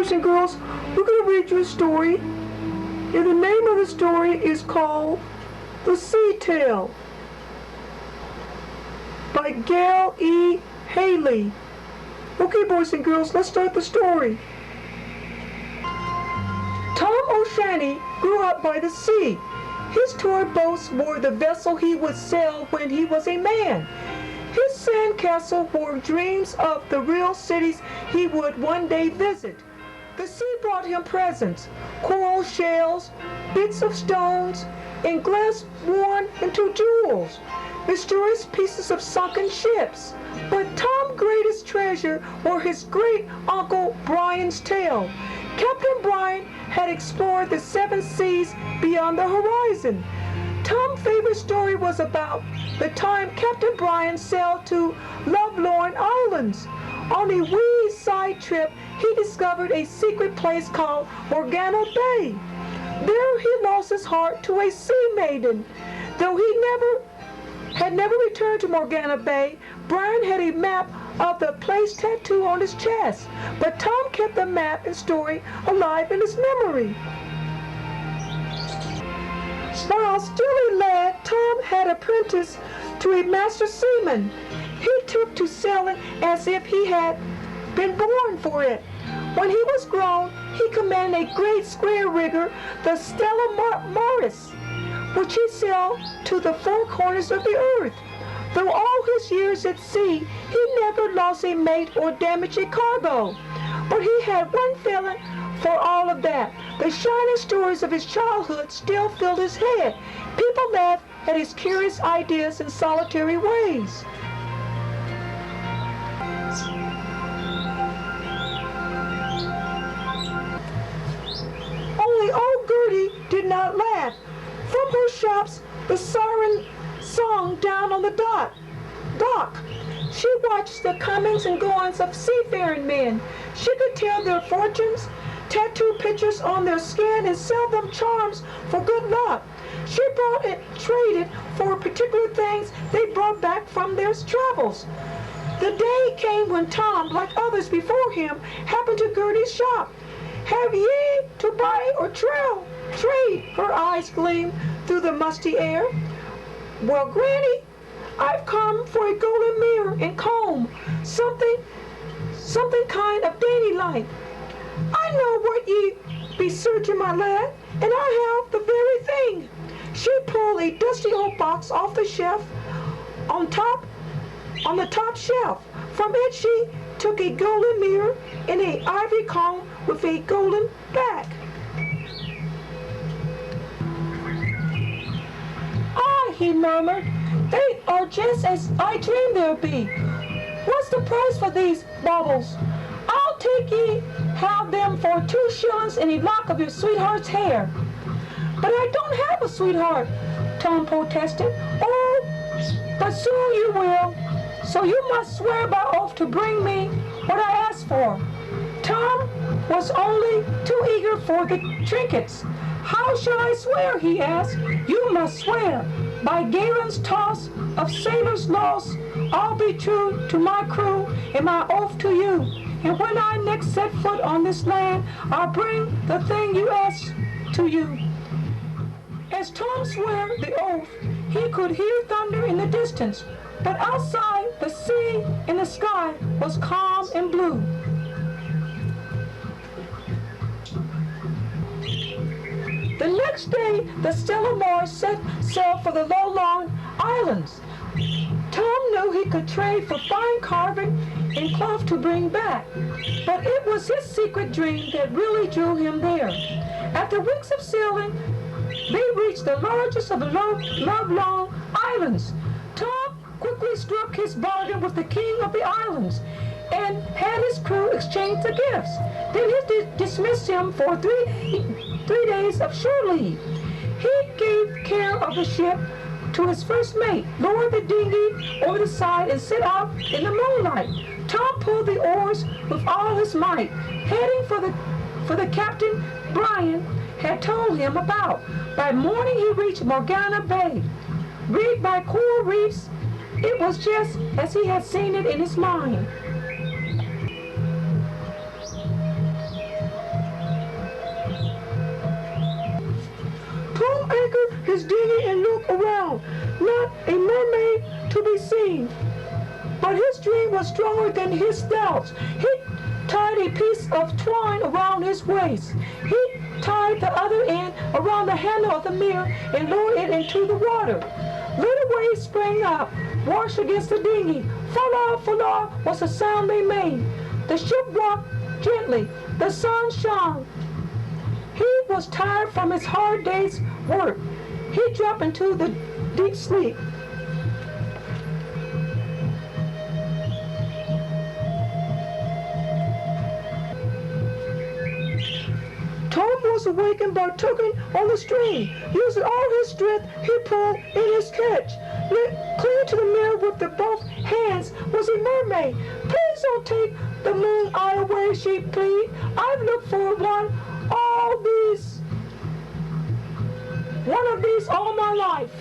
boys and girls, we're going to read you a story. And the name of the story is called The Sea Tale by Gail E. Haley. Okay, boys and girls, let's start the story. Tom O'Shany grew up by the sea. His toy boats were the vessel he would sail when he was a man. His sandcastle were dreams of the real cities he would one day visit. The sea brought him presents, coral shells, bits of stones, and glass worn into jewels, mysterious pieces of sunken ships. But Tom's greatest treasure were his great uncle Brian's tale. Captain Brian had explored the 7 seas beyond the horizon. Tom's favorite story was about the time Captain Brian sailed to Lovelorn Islands. On a wee side trip, he discovered a secret place called Morgana Bay. There he lost his heart to a sea maiden. Though he had never returned to Morgana Bay, Brian had a map of the place tattooed on his chest. But Tom kept the map and story alive in his memory. While still a lad, Tom had apprenticed to a master seaman. He took to sailing as if he had been born for it. When he was grown, he commanded a great square rigger, the Stella Maris, which he sailed to the 4 corners of the earth. Through all his years at sea, he never lost a mate or damaged a cargo. But he had one feeling for all of that. The shining stories of his childhood still filled his head. People laughed at his curious ideas and solitary ways. Only old Gertie did not laugh. From her shops, the siren song down on the dock. She watched the comings and goings of seafaring men. She could tell their fortunes, tattoo pictures on their skin, and sell them charms for good luck. She bought and traded for particular things they brought back from their travels. The day came when Tom, like others before him, happened to Gertie's shop. "Have ye to buy or trade?" Her eyes gleamed through the musty air. "Well, Granny, I've come for a golden mirror and comb, something kind of dainty-like. I know what ye be searching, my lad, and I have the very thing." She pulled a dusty old box off the shelf on the top shelf. From it she took a golden mirror and an ivory comb with a golden back. "Ah," he murmured, "they are just as I dreamed they'd be. What's the price for these baubles? I'll take ye have them for 2 shillings and a lock of your sweetheart's hair." "But I don't have a sweetheart," Tom protested. "Oh, but soon you will. So you must swear by oath to bring me what I asked for." Tom was only too eager for the trinkets. "How shall I swear?" he asked. "You must swear by Galen's toss of sailors' loss. I'll be true to my crew and my oath to you. And when I next set foot on this land, I'll bring the thing you asked to you." As Tom swore the oath, he could hear thunder in the distance, but outside the sea and the sky was calm and blue. The next day, the Stella Maris set sail for the Lovelorn Islands. Tom knew he could trade for fine carving and cloth to bring back, but it was his secret dream that really drew him there. After weeks of sailing, they reached the largest of the Lovelorn Islands. Tom quickly struck his bargain with the king of the islands and had his crew exchange the gifts. Then he dismissed him for three days of shore leave. He gave care of the ship to his first mate, lowered the dinghy over the side, and set out in the moonlight. Tom pulled the oars with all his might, heading for the captain Brian had told him about. By morning he reached Morgana Bay. Rigged by coral reefs, it was just as he had seen it in his mind. to be seen. But his dream was stronger than his doubts. He tied a piece of twine around his waist. He tied the other end around the handle of the mirror and lowered it into the water. Little waves sprang up, washed against the dinghy. Fala, fala was the sound they made. The ship rocked gently. The sun shone. He was tired from his hard day's work. He dropped into the deep sleep. Tom was awakened by tugging on the string. Using all his strength, he pulled in his catch. Clinging to the mirror with both hands was a mermaid. Please don't take the moon eye away, she pleaded. I've looked for one of these all my life.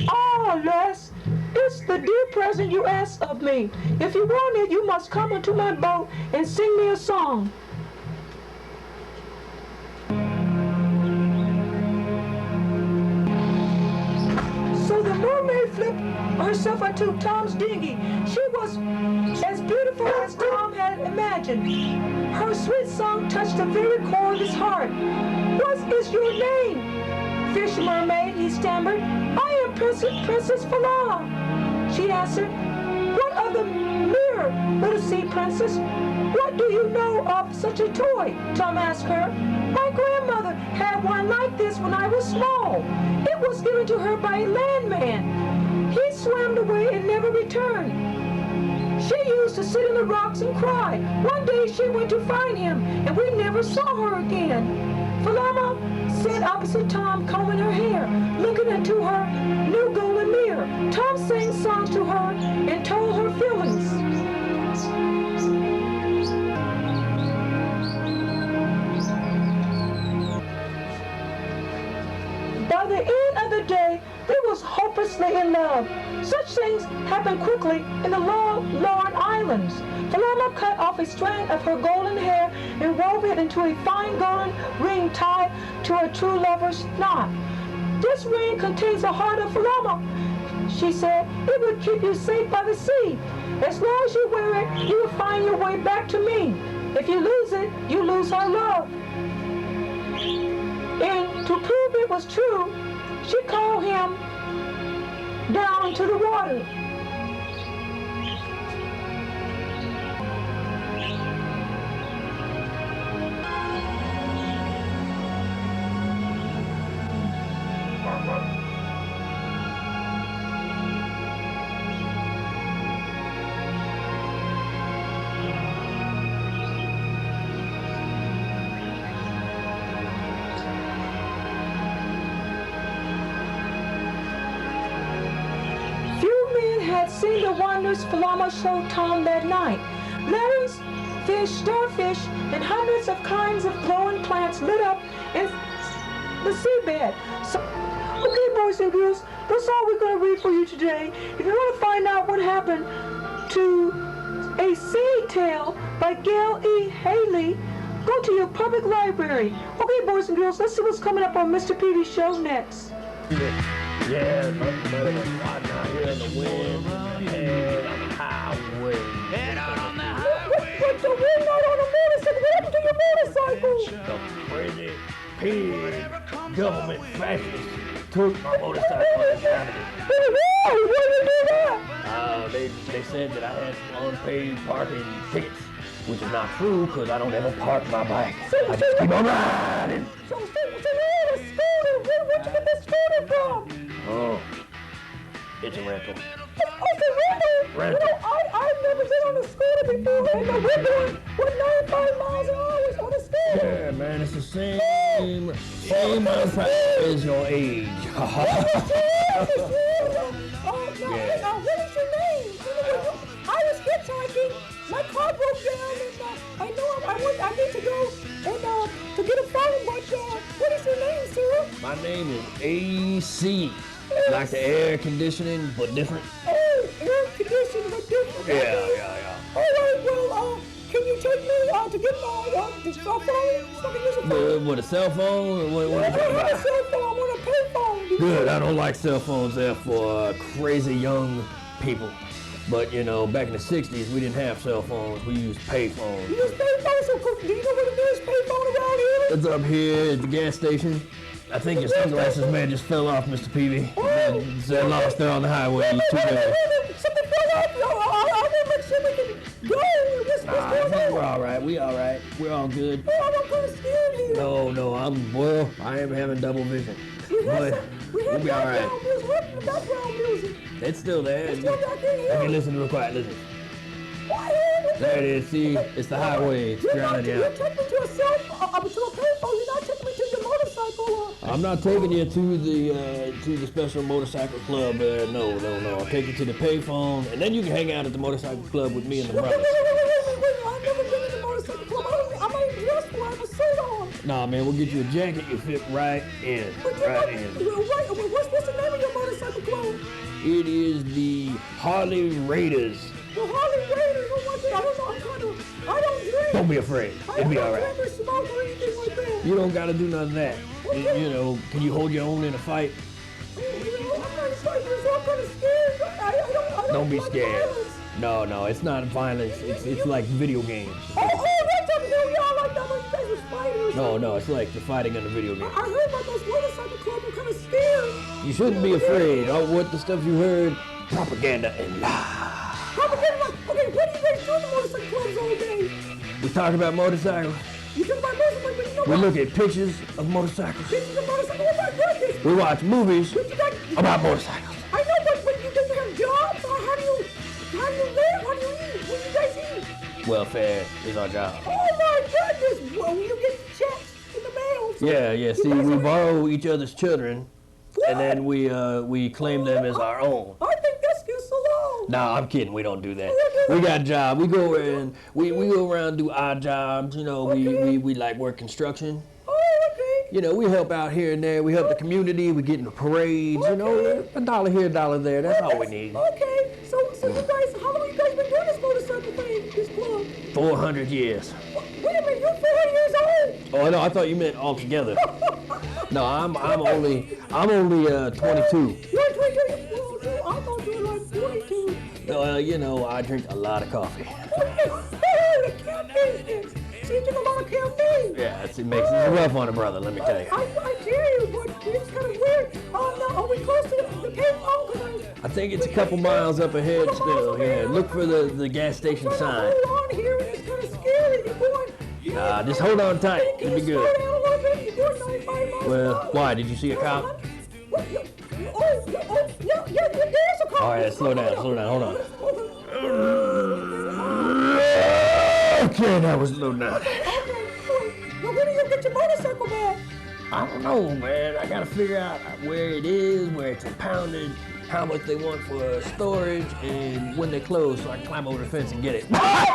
Ah, Les, it's the dear present you asked of me. If you want it, you must come into my boat and sing me a song. So the mermaid flipped herself into Tom's dinghy. She was as beautiful as Tom had imagined. Her sweet song touched the very core of his heart. What is your name, fish mermaid? He stammered. I am Princess Fala, she answered. What of the mirror, little sea princess? What do you know of such a toy? Tom asked her. My grandmother had one like this when I was small. It was given to her by a landman. He swam away and never returned. She used to sit in the rocks and cry. One day she went to find him, and we never saw her again. Falama sat opposite Tom, combing her hair, looking into her new golden mirror. Tom sang songs to her and told her feelings. By the end of the day, they was hopelessly in love. Such things happen quickly in the Lorne Islands. Falama cut off a strand of her golden hair and wove it into a fine golden ring tied to a true lover's knot. This ring contains the heart of Falama, she said. It would keep you safe by the sea. As long as you wear it, you will find your way back to me. If you lose it, you lose our love. And to prove it was true, she called him down into the water. Seen the wonders Falama showed Tom that night. Lanterns, fish, starfish, and hundreds of kinds of glowing plants lit up in the seabed. So, okay, boys and girls, that's all we're going to read for you today. If you want to find out what happened to A Sea Tale by Gail E. Haley, go to your public library. Okay, boys and girls, let's see what's coming up on Mr. Peevy Show next. Yeah, nothing better than riding out here in the wind, head on the highway. Head out on the highway. What's the wind out on a motorcycle? What happened to your motorcycle? The crazy pig government fascists took my motorcycle and shot it. Why did they do that? They said that I had unpaid parking tickets, which is not true because I don't ever park my bike. I just keep on riding. So you're on a scooter. Where'd you get this scooter from? Oh, it's a rental. It's a rental? Rental. You know, I've never been on a scooter before, and we're doing 95 miles an hour on a scooter. Yeah, man, it's the same manufacturer as your age. Now, what is your name? I was hitchhiking. My car broke down, and I need to go and to get a phone. But what is your name, sir? My name is AC. Like the air conditioning, but different. Oh, air conditioning, but different. Yeah. All right, well, can you take me to get my cell phone? So I can use a phone. What, a cell phone? What I want a cell phone. I want a pay phone. Good. I don't like cell phones. They're for crazy young people. But, you know, back in the 60s, we didn't have cell phones. We used pay phones. You just pay phones? So, do you know where the nearest pay phone around here? It's up here at the gas station. I think your sunglasses, man, just fell off, Mr. Peevy. They're lost there on the highway. Too bad. Something fell off. I want to make sure we can go. What's going on? We're all right. We all right. We're all good. Oh, I'm kind of scared here. No, I am having double vision. But we'll be all right. What's the background music? It's still there. It's still back in here. Okay, listen real quiet. Listen. Quiet. There it is. See, it's the highway. It's drowning You're out. taking me to a payphone. You're not taking me to your motorcycle. I'm not taking you to the special motorcycle club. No. I'll take you to the payphone, and then you can hang out at the motorcycle club with me and the brothers. Wait. I've never been in the motorcycle club. I might dress for it. I have a suit on. Nah, man, we'll get you a jacket. You fit right in. What's the name of your motorcycle club? It is the Harley Raiders. The Harley Raiders. I don't know. I don't drink. Don't be afraid. It'll be all right. I don't drink or smoke or anything like that. You don't gotta do none of that. You know, can you hold your own in a fight? I'm not excited. I'm kind of scared. I Don't be like scared. violence. No, it's not violence. It's like video games. Oh, that's up here. Y'all like that when you guys were spiders. No, it's like the fighting in the video game. I heard about those motorcycle clubs. I'm kind of scared. You shouldn't be afraid. Oh, what the stuff you heard? Propaganda and lies. Okay, what do you guys do in the motorcycle clubs all day? We talk about motorcycles. You talk about motorcycles, but you know We what? look at pictures of motorcycles. Pictures of motorcycles. Oh my goodness. We watch movies But you guys, about motorcycles. I know, but you guys have jobs. Or how do you live? How do you eat? What do you guys eat? Welfare is our job. Oh my goodness. Well, you get checks in the mail. So Yeah. you See, guys we are- borrow each other's children, and then we claim them as our own. I think that's just so long. Nah, I'm kidding. We don't do that. We got a job. We go around. We go around and do odd jobs. You know, we like work construction. Oh, okay. You know, we help out here and there. We help the community. We get in the parades. You know, $1 here, $1 there. That's all we need. Okay. So you guys, how long you guys been doing this motorcycle thing, this club? 400 years. Wait a minute, you're 4 years old. Oh no, I thought you meant altogether. No, I'm only 22. You're 22. I thought you were like 42. No, you know, I drink a lot of coffee. The caffeine sticks. So you drink a lot of caffeine. Yeah, it makes it rough on a brother. Let me tell you. I hear you, but it's kind of weird. Now, are we close to the payphone? I think it's a couple miles up ahead still. Yeah, look for the gas station sign. Hold on here, and it's kind of scary. You're going. Nah, just hold on tight. Can It'll be you slow good. down a little bit? You're doing 95 miles Well, an hour. why? Did you see a cop? Yeah, there's a cop. All right, slow down. Hold on. Okay, that was low down. Okay, well, when do you get your motorcycle back? I don't know, man. I gotta figure out where it is, where it's impounded, how much they want for storage, and when they close, so I can climb over the fence and get it. That's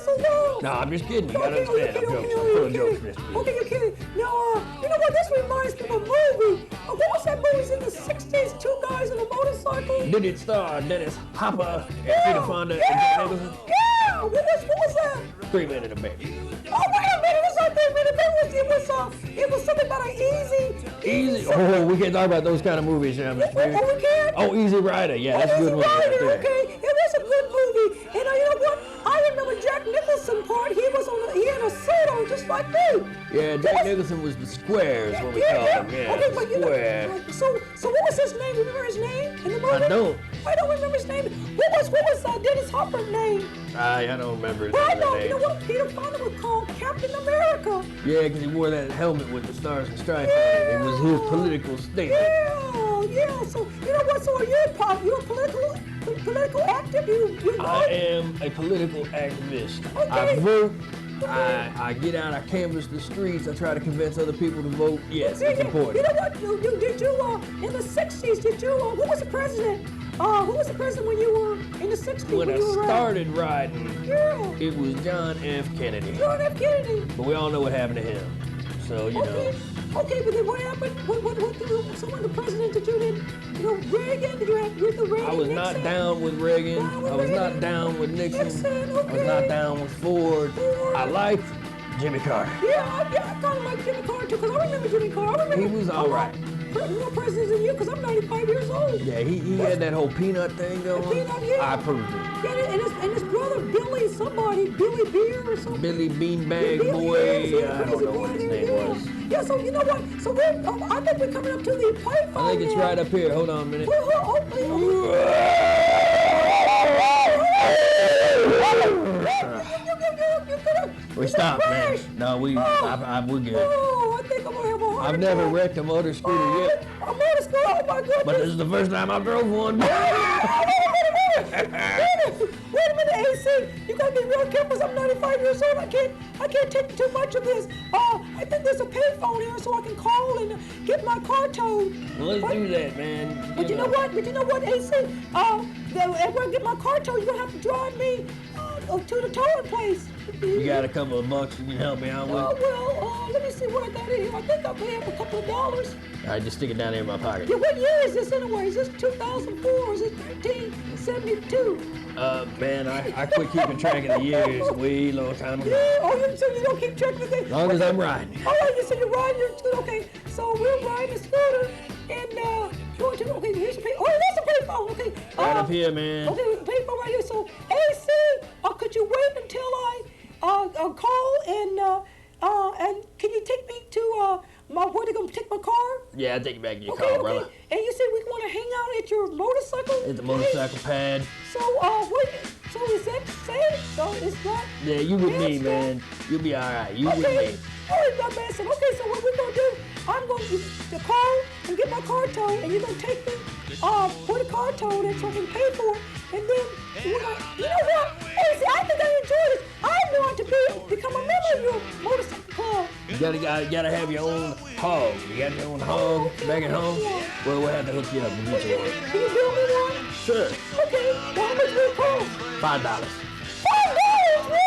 so long. No, I'm just kidding. You gotta understand. I'm joking. I'm full of jokes, Mr. Okay, you're kidding. Now, you know what? This reminds me of a movie. What was that movie in the 60s? Two guys on a motorcycle? Did it star Dennis Hopper and Peter Fonda and Jack Nicholson? Yeah! What was that? 3 Men and a Baby. Oh, wait a minute. It's not 3 minutes. It was something about an Easy. Oh, we can't talk about those kind of movies, yeah, Mr. Perry. Oh, we can't? Oh, Easy Rider. Yeah, that's a good one. Right there. Okay, it was a good movie. And you know what? I remember Jack Nicholson part. He had a suit on just like me. Yeah, Jack Nicholson was the square, is what we call him. Yeah, Okay, but square. So what was his name? Do you remember his name in the movie? I don't. I don't remember his name. What was Dennis Hopper's name? I don't remember his Well, I know. You name. know what? Peter Fonda was called Captain America. Yeah, because he wore that helmet with the stars and stripes on it. It was his political statement. Yeah. So you know what? So are you a political active? You I am a political activist. Okay. I vote. I get out. I canvass the streets. I try to convince other people to vote. Yes, it's important. You know what? Did you in the 60s? Did you who was the president? Who was the president when you were in the 60s? When I you were started riding, Yeah. it was John F. Kennedy. John F. Kennedy. But we all know what happened to him. So, you know. Okay, but then what happened? So when the president did you then? You know, Reagan? Did you have with the Reagan? I was Nixon? not down with Reagan. Down with I was Reagan. not down with Nixon. Nixon, I was not okay. down with Ford. Ford. I liked Jimmy Carter. Yeah, I kind of like Jimmy Carter too, because I remember Jimmy Carter. I remember He was all right. More presidents than you, because I'm 95 years old. Yeah, he had that whole peanut thing going. Peanut, yeah. I approved it. Yeah, and his brother Billy Beer or something. Billy Beanbag Boy. I don't know what his name was. Yeah, so you know what? So I think we're coming up to the payphone. I think it's now. right up here. Hold on a minute. We stopped, man. No, we're good. Oh, I think I'm gonna have a heart I've never wrecked a motor scooter yet, A motor scooter, oh my goodness. but this is the first time I drove one. Wait a minute, AC. You gotta be real careful, 'cause I'm 95 years old. I can't take too much of this. I think there's a payphone here, so I can call and get my car towed. Well, let's do that, man. But you know what, AC? After I get my car towed, you're gonna have to drive me to the towing place. You got a couple of bucks you can help me out with? Let me see what I got in here. I think I may have a couple of dollars. All right, just stick it down there in my pocket. Yeah, what year is this anyway? Is this 2004 or is it 1972? Man, I quit keeping track of the years way long time ago. Yeah, so you don't keep track of it? As long as I'm riding. All right, so you're riding your scooter. Okay, so we'll ride the scooter and going to, okay, here's the pay. Oh, that's a payphone. Okay. Right up here, man. Okay, payphone right here. So, AC, could you wait until I call and can you take me to where they gonna take my car? Yeah, I'll take you back to your Okay, car, brother. And you said we want to hang out at your motorcycle? At the motorcycle pad. So, so is that safe? So it's not? Yeah, you with me, Yes, man. You'll be all right. You with Okay. me. All right, my man said, okay, so what we're going to do, I'm going to call and get my car towed, and you're going to take me for the car towed and so I can pay for it. And then, you know what? Hey, see, I think I enjoy this. I want to become a member of your motorcycle club. You gotta have your own hog. You got your own hog back at home? Well, we'll have to hook you up and get you one. Can you build me one? Sure. Okay, well, how much will it cost? $5. $5, really?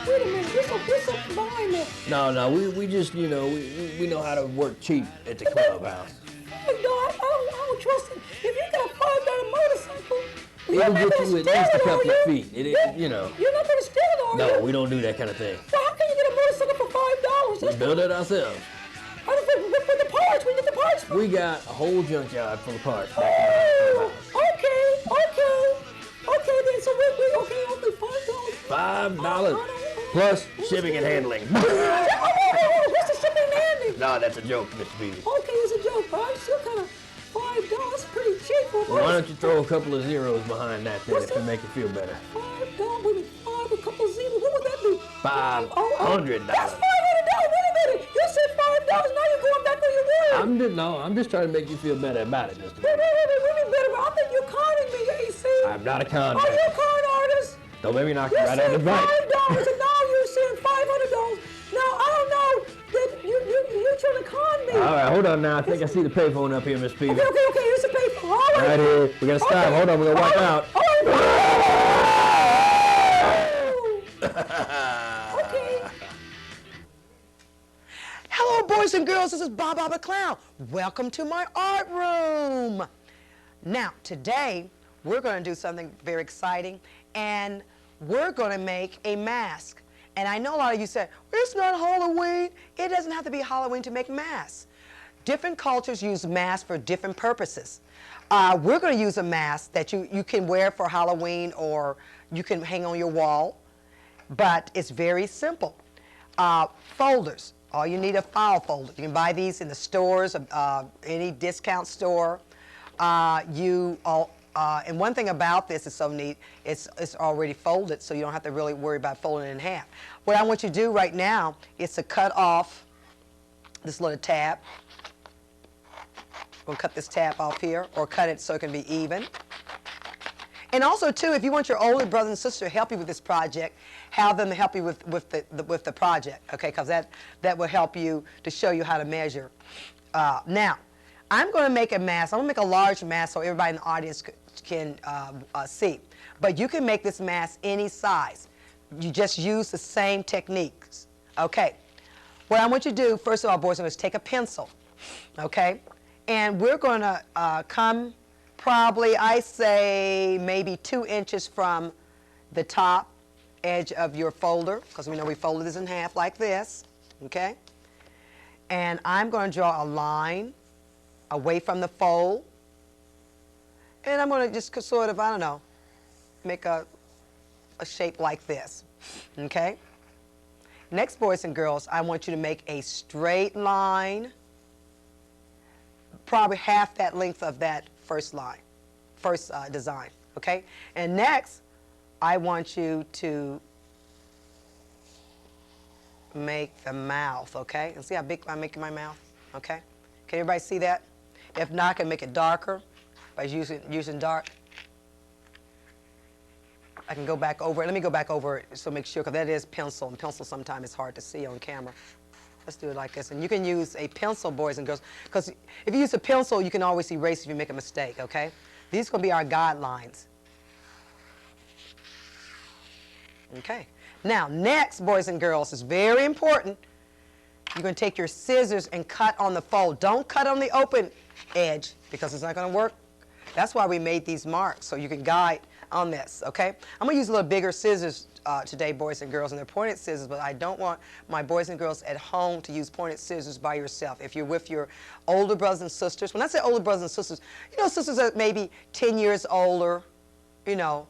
Wait a minute, we're so blind there. No, we just, we know how to work cheap at the clubhouse. No, I don't trust it. If you got a $5 motorcycle, It'll get you at least a couple of feet. You're not going to steal it, are you? No, we don't do that kind of thing. So how can you get a motorcycle for $5? We build it ourselves. I don't think for the parts. We get the parts. We got a whole junkyard full of parts. Oh, okay. Then so we $5 plus shipping and handling. What's the shipping and handling? No, that's a joke, Mr. Peevy. Okay, it's a joke, but I'm still kind of $5. That's pretty cheap for Well, why don't you throw a couple of zeros behind that then to make you feel better? $5 with a couple of zeros. What would that be? $500. That's $500. Wait a minute. You said $5. Now you're going back on your word. I'm just trying to make you feel better about it, Mr. Wait, really better. I think you're conning me, AC. I'm not a con Are man. you a con artist? Don't make me knock You you right out said of the bike. $5 and now you're saying $500. Now I don't know that you're trying to con me. All right, hold on now. I think I see the payphone up here, Miss Peevy. Okay. Here's the paper. All right. Right here. We gotta stop. Hold on. We're gonna wipe out. Okay. Hello, boys and girls. This is Bob the Clown. Welcome to my art room. Now, today, we're going to do something very exciting, and we're going to make a mask. And I know a lot of you said, it's not Halloween. It doesn't have to be Halloween to make masks. Different cultures use masks for different purposes. We're going to use a mask that you can wear for Halloween or you can hang on your wall, but it's very simple. Folders. All you need are file folders. You can buy these in the stores, any discount store. And one thing about this is so neat, it's already folded, so you don't have to really worry about folding it in half. What I want you to do right now is to cut off this little tab. We'll cut this tab off here, or cut it so it can be even. And also, too, if you want your older brother and sister to help you with this project, have them help you with the project, okay? Because that will help you to show you how to measure. Now, I'm going to make a mask. I'm going to make a large mask so everybody in the audience can see. But you can make this mask any size. You just use the same techniques. Okay. What I want you to do, first of all, boys and girls, take a pencil, okay? And we're going to come probably, I say, maybe 2 inches from the top edge of your folder, because we know we folded this in half like this, okay? And I'm going to draw a line away from the fold. And I'm going to just sort of, I don't know, make a shape like this, okay? Next, boys and girls, I want you to make a straight line, probably half that length of that first line, design, okay? And next, I want you to make the mouth, okay? And see how big I'm making my mouth, okay? Can everybody see that? If not, I can make it darker by using dark. I can go back over it. Let me go back over it so make sure, because that is pencil, and pencil sometimes is hard to see on camera. Let's do it like this. And you can use a pencil, boys and girls, because if you use a pencil, you can always erase if you make a mistake, okay? These are going to be our guidelines. Okay. Now, next, boys and girls, is very important. You're going to take your scissors and cut on the fold. Don't cut on the open edge, because it's not going to work. That's why we made these marks, so you can guide on this, okay? I'm going to use a little bigger scissors today, boys and girls, and they're pointed scissors, but I don't want my boys and girls at home to use pointed scissors by yourself. If you're with your older brothers and sisters, when I say older brothers and sisters, you know, sisters that maybe 10 years older, you know,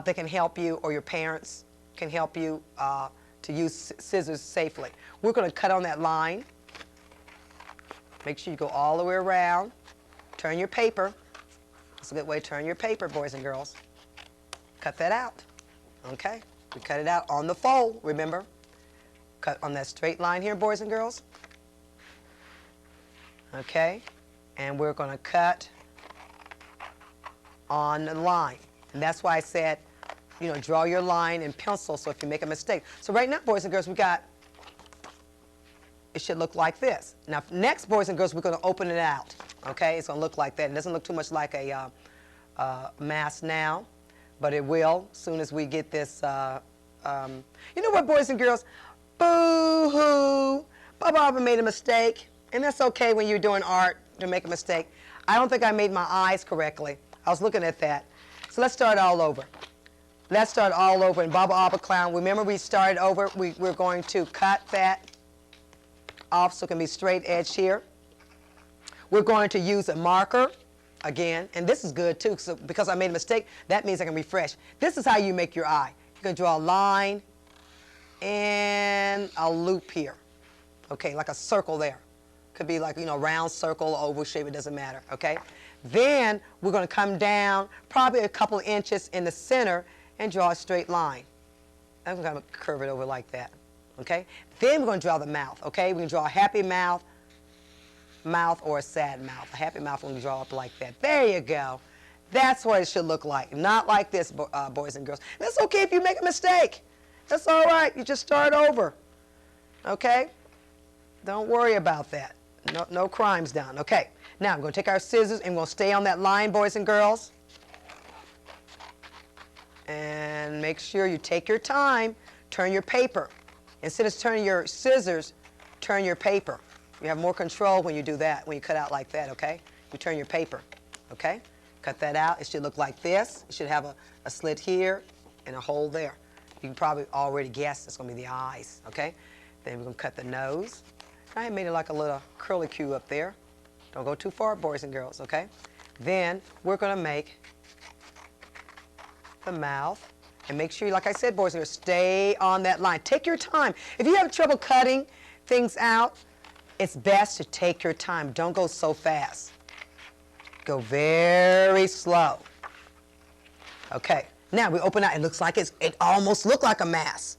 they can help you, or your parents can help you to use scissors safely. We're going to cut on that line. Make sure you go all the way around. Turn your paper. That's a good way to turn your paper, boys and girls. Cut that out, okay? We cut it out on the fold, remember? Cut on that straight line here, boys and girls. Okay, and we're going to cut on the line. And that's why I said, you know, draw your line in pencil so if you make a mistake. So right now, boys and girls, we got, it should look like this. Now, next, boys and girls, we're going to open it out, okay? It's going to look like that. It doesn't look too much like a mask now, but it will as soon as we get this. You know what, boys and girls? Boo-hoo! Baba made a mistake, and that's okay when you're doing art to make a mistake. I don't think I made my eyes correctly. I was looking at that. So let's start all over. Let's start all over. And Baba Abba Clown, remember we started over. We're going to cut that off so it can be straight edge here. We're going to use a marker again, and this is good too, so because I made a mistake, that means I can refresh. This is how you make your eye. You're going to draw a line and a loop here, okay, like a circle there. Could be like, you know, round circle, oval shape, it doesn't matter, okay? Then we're going to come down probably a couple inches in the center and draw a straight line. I'm going to curve it over like that, okay? Then we're going to draw the mouth, okay? We can draw a happy mouth, or a sad mouth. A happy mouth when we draw up like that. There you go. That's what it should look like. Not like this, boys and girls. And it's okay if you make a mistake. That's all right. You just start over, okay? Don't worry about that. No crimes done, okay? Now, I'm going to take our scissors and we'll stay on that line, boys and girls. And make sure you take your time. Turn your paper. Instead of turning your scissors, turn your paper. You have more control when you do that, when you cut out like that, okay? You turn your paper, okay? Cut that out. It should look like this. It should have a slit here and a hole there. You can probably already guess it's going to be the eyes, okay? Then we're going to cut the nose. I made it like a little curly Q up there. Don't go too far, boys and girls, okay? Then we're going to make the mouth. And make sure, like I said, boys and girls, stay on that line. Take your time. If you have trouble cutting things out, it's best to take your time. Don't go so fast. Go very slow. Okay, now we open out. It looks like it almost looked like a mask.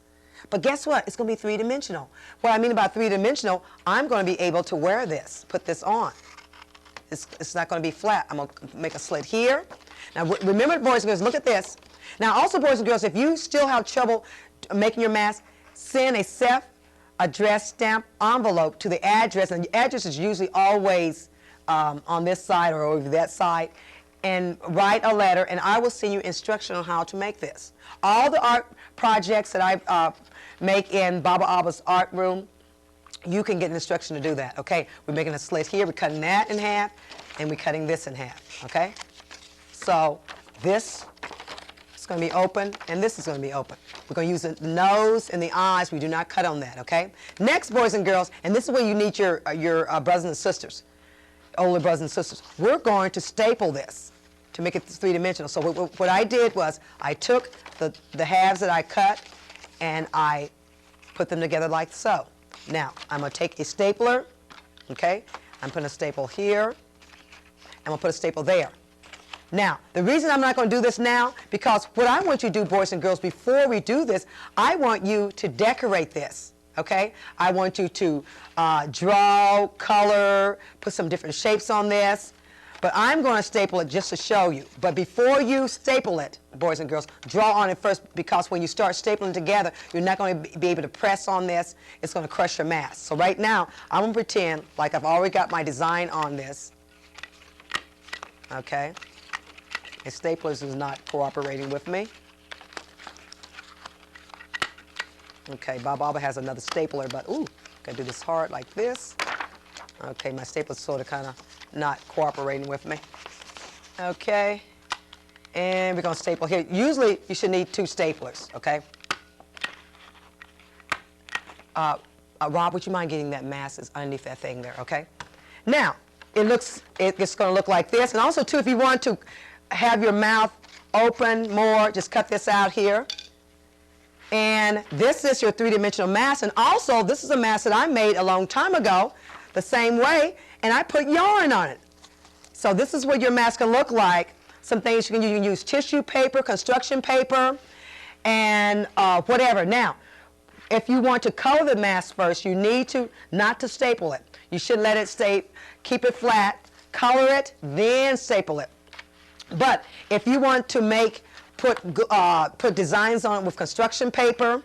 But guess what? It's going to be three-dimensional. What I mean by three-dimensional, I'm going to be able to wear this, put this on. It's not going to be flat. I'm going to make a slit here. Now, remember, boys and girls, look at this. Now, also, boys and girls, if you still have trouble making your mask, send a self-addressed stamp envelope to the address, and the address is usually always on this side or over that side, and write a letter, and I will send you instruction on how to make this. All the art projects that I make in Baba Abba's art room, you can get an instruction to do that, okay? We're making a slit here, we're cutting that in half, and we're cutting this in half, okay? So this It's going to be open, and this is going to be open. We're going to use the nose and the eyes. We do not cut on that, okay? Next, boys and girls, and this is where you need your brothers and sisters, older brothers and sisters. We're going to staple this to make it three-dimensional. So what I did was I took the halves that I cut, and I put them together like so. Now, I'm going to take a stapler, okay? I'm putting a staple here. I'm going to put a staple there. Now, the reason I'm not going to do this now, because what I want you to do, boys and girls, before we do this, I want you to decorate this, okay? I want you to draw, color, put some different shapes on this. But I'm going to staple it just to show you. But before you staple it, boys and girls, draw on it first, because when you start stapling together, you're not going to be able to press on this. It's going to crush your mask. So right now, I'm going to pretend like I've already got my design on this, okay? And staplers is not cooperating with me. Okay, Baba has another stapler, but ooh, gotta do this hard like this. Okay, my stapler's sort of kind of not cooperating with me. Okay, and we're gonna staple here. Usually, you should need 2 staplers, okay? Rob, would you mind getting that mask that's underneath that thing there, okay? Now, it's gonna look like this, and also too, if you want to have your mouth open more, just cut this out here. And this is your three-dimensional mask. And also, this is a mask that I made a long time ago, the same way, and I put yarn on it. So this is what your mask can look like. Some things you can use tissue paper, construction paper, and whatever. Now, if you want to color the mask first, you need to not to staple it. You should let it stay, keep it flat, color it, then staple it. But if you want to put designs on it with construction paper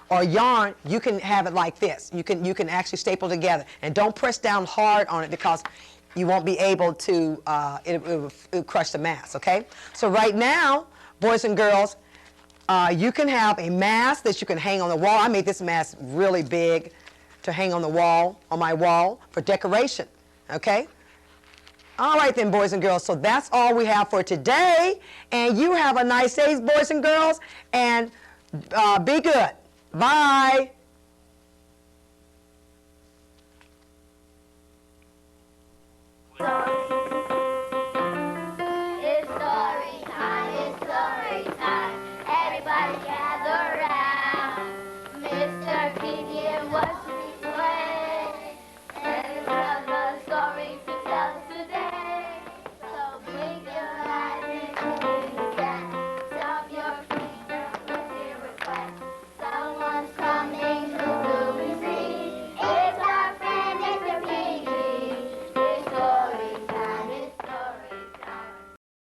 or yarn, you can have it like this. You can actually staple together. And don't press down hard on it, because you won't be able to, it'll crush the mask, okay? So right now, boys and girls, you can have a mask that you can hang on the wall. I made this mask really big to hang on the wall, on my wall, for decoration, okay? All right then, boys and girls, so that's all we have for today. And you have a nice day, boys and girls, and be good. Bye. Sorry.